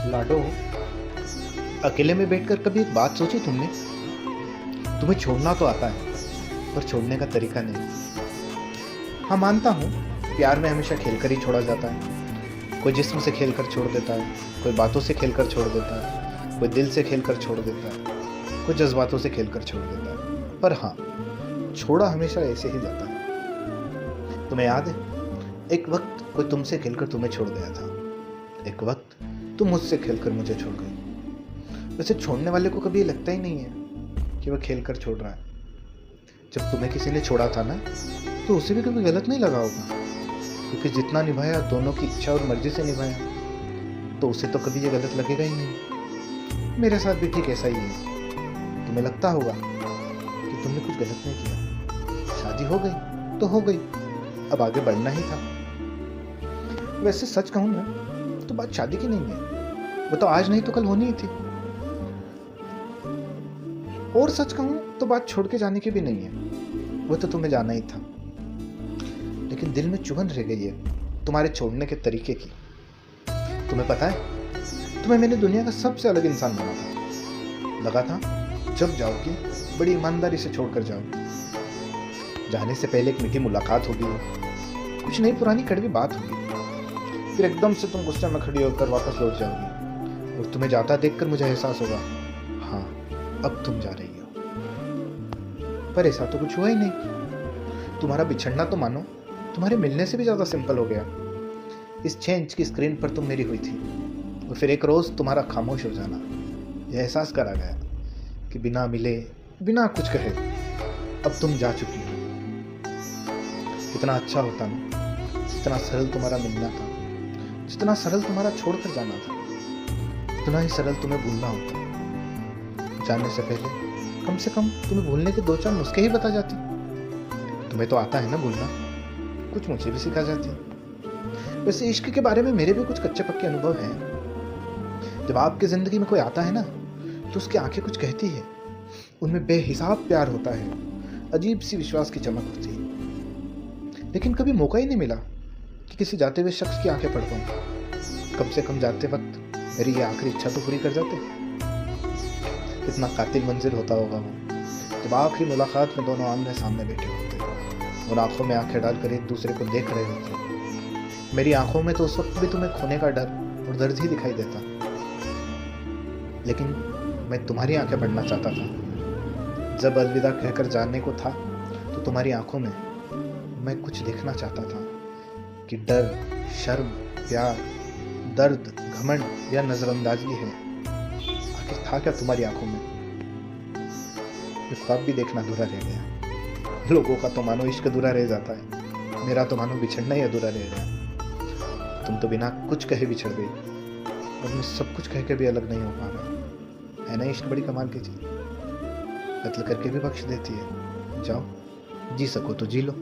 लाडो, अकेले में बैठकर कभी एक बात सोची तुमने? तुम्हें छोड़ना तो आता है, पर छोड़ने का तरीका नहीं। हाँ, मानता हूँ, प्यार में हमेशा खेलकर ही छोड़ा जाता है। कोई जिस्म से खेलकर छोड़ देता है, कोई बातों से खेलकर छोड़ देता है, कोई दिल से खेलकर छोड़ देता है, कोई जज्बातों से खेलकर छोड़ देता है। पर हाँ, छोड़ा हमेशा ऐसे ही जाता है। तुम्हें याद है, एक वक्त कोई तुमसे खेलकर तुम्हें छोड़ गया था, एक वक्त तुम मुझसे खेलकर मुझे छोड़ गई। वैसे छोड़ने वाले को कभी लगता ही नहीं है कि वह खेलकर छोड़ रहा है। जब तुम्हें किसी ने छोड़ा था ना, तो उसे भी कभी गलत नहीं लगा होगा, क्योंकि जितना निभाया दोनों की इच्छा और मर्जी से निभाया, तो उसे तो कभी ये गलत लगेगा ही नहीं। मेरे साथ भी ठीक ऐसा ही है। तुम्हें लगता होगा कि तुमने कुछ गलत नहीं किया, शादी हो गई तो हो गई, अब आगे बढ़ना ही था। वैसे सच कहूं ना, तो बात शादी की नहीं है, वो तो आज नहीं तो कल होनी ही थी। और सच कहूं तो बात छोड़ के जाने की भी नहीं है, वो तो तुम्हें जाना ही था। लेकिन दिल में चुभन रह गई है तुम्हारे छोड़ने के तरीके की। तुम्हें पता है, तुम्हें मैंने दुनिया का सबसे अलग इंसान बना था। लगा था जब जाओगी बड़ी ईमानदारी से छोड़कर जाओगी। जाने से पहले एक मीठी मुलाकात होगी, कुछ नई पुरानी कड़वी बात होगी, फिर एकदम से तुम गुस्से में खड़ी होकर वापस लौट जाओगी, और तुम्हें जाता देखकर मुझे एहसास होगा, हाँ, अब तुम जा रही हो। पर ऐसा तो कुछ हुआ ही नहीं। तुम्हारा बिछड़ना तो मानो तुम्हारे मिलने से भी ज्यादा सिंपल हो गया। इस 6 इंच की स्क्रीन पर तुम मेरी हुई थी, और फिर एक रोज तुम्हारा खामोश हो जाना। यह एहसास करा गया कि बिना मिले, बिना कुछ कहे, अब तुम जा चुकी हो। कितना अच्छा होता ना, जितना सरल तुम्हारा मिलना था, जितना सरल तुम्हारा छोड़कर जाना था, उतना ही सरल तुम्हें भूलना होता। जाने से पहले कम से कम तुम्हें भूलने के 2-4 नुस्खे ही बता जाती। तुम्हें तो आता है ना भूलना, कुछ मुझे भी सिखा जाती। वैसे इश्क के बारे में मेरे भी कुछ कच्चे पक्के अनुभव हैं। जब आपकी जिंदगी में कोई आता है ना, तो उसकी आंखें कुछ कहती है, उनमें बेहिसाब प्यार होता है, अजीब सी विश्वास की चमक होती है। लेकिन कभी मौका ही नहीं मिला कि किसी जाते हुए शख्स की आंखें पढ़ पाऊं। कम से कम जाते वक्त मेरी ये आखिरी इच्छा तो पूरी कर जाते। कितना कातिल मंजिल होता होगा वो, जब आखिरी मुलाकात में दोनों आमने सामने बैठे होते और आंखों में आंखें डालकर एक दूसरे को देख रहे होते। मेरी आंखों में तो उस वक्त भी तुम्हें खोने का डर और दर्द ही दिखाई देता, लेकिन मैं तुम्हारी आंखें पढ़ना चाहता था। जब अलविदा कहकर जाने को था, तो तुम्हारी आंखों में मैं कुछ देखना चाहता था कि डर, शर्म, प्यार, दर्द, घमंड या नजरअंदाजी है। आखिर था क्या तुम्हारी आंखों में? ये ख्वाब भी देखना अधूरा रह गया। लोगों का तो मानो इश्क अधूरा रह जाता है, मेरा तो मानो बिछड़ना ही अधूरा रह गया। तुम तो बिना कुछ कहे बिछड़ गई, और मैं सब कुछ कह के भी अलग नहीं हो पा रहा। है ना इश्क बड़ी कमाल की चीज, कत्ल करके भी बख्श देती है। जाओ, जी सको तो जी लो।